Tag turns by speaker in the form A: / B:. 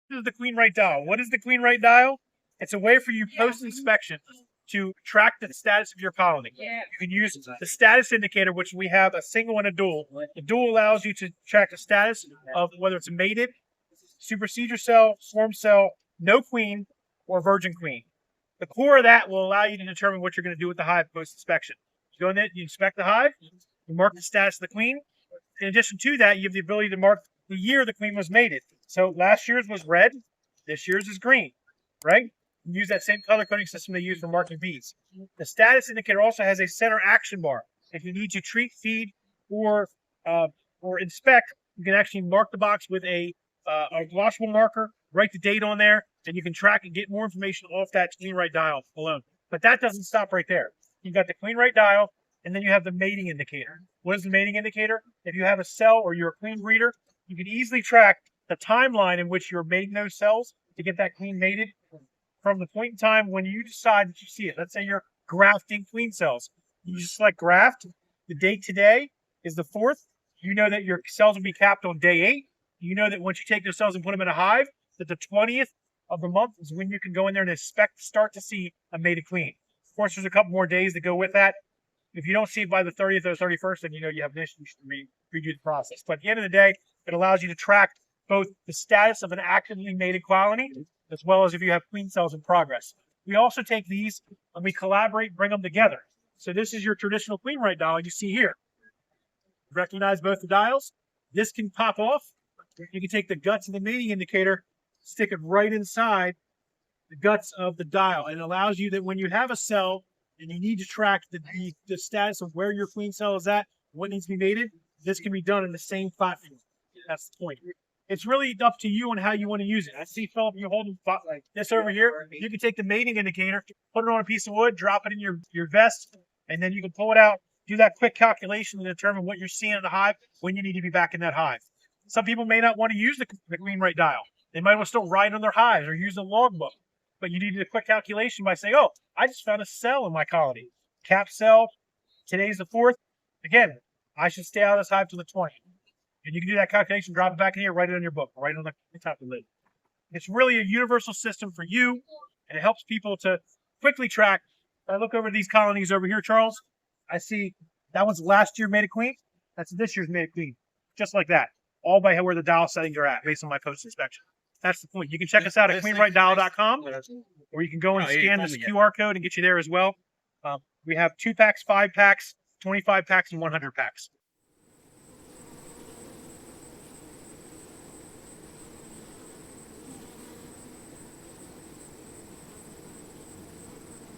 A: This is the QueenRight dial. What is the QueenRight dial? It's a way for you post-inspection to track the status of your colony. You can use the status indicator, which we have a single and a dual. The dual allows you to track the status of whether it's a mated, supersedure cell, swarm cell, no queen, or virgin queen. The core of that will allow you to determine what you're going to do with the hive post-inspection. You go in there, you inspect the hive, you mark the status of the queen. In addition to that, you have the ability to mark the year the queen was mated. So last year's was red, this year's is green, right? You use that same color coding system they use for marking bees. The status indicator also has a center action bar. If you need to treat, feed, or inspect, you can actually mark the box with a washable marker, write the date on there, and you can track and get more information off that QueenRight dial alone. But that doesn't stop right there. You've got the QueenRight dial, and then you have the mating indicator. What is the mating indicator? If you have a cell or you're a queen breeder, you can easily track the timeline in which you're mating those cells to get that queen mated from the point in time when you decide that you see it. Let's say you're grafting queen cells. You just select graft. The date today is the 4th. You know that your cells will be capped on day 8. You know that once you take those cells and put them in a hive, that the 20th of the month is when you can go in there and start to see a mated queen. Of course, there's a couple more days to go with that. If you don't see it by the 30th or 31st, then you know you have an issue. You should redo the process. But at the end of the day, it allows you to track both the status of an actively mated colony, as well as if you have queen cells in progress. We also take these and we collaborate and bring them together. So this is your traditional QueenRight dial you see here. Recognize both the dials. This can pop off. You can take the guts of the mating indicator, stick it right inside the guts of the dial. And it allows you that when you have a cell and you need to track the status of where your queen cell is at, what needs to be mated, this can be done in the same platform. That's the point. It's really up to you on how you want to use it. I see, Philip, you're holding like this over here. You can take the mating indicator, put it on a piece of wood, drop it in your vest, and then you can pull it out, do that quick calculation to determine what you're seeing in the hive when you need to be back in that hive. Some people may not want to use the QueenRight dial. They might want to still write on their hives or use a logbook. But you need a quick calculation by saying, oh, I just found a cell in my colony. Cap cell, today's the 4th. Again, I should stay out of this hive till the 20th. And you can do that calculation, drop it back in here, write it on your book, write it on the top of the lid. It's really a universal system for you, and it helps people to quickly track. I look over these colonies over here, Charles. I see that one's last year mated queen. That's this year's mated queen. Just like that. All by where the dial settings are at, based on my post-inspection. That's the point. You can check us out at QueenRightDial.com, or you can go and scan this QR code and get you there as well. We have 2 packs, 5 packs, 25 packs, and 100 packs.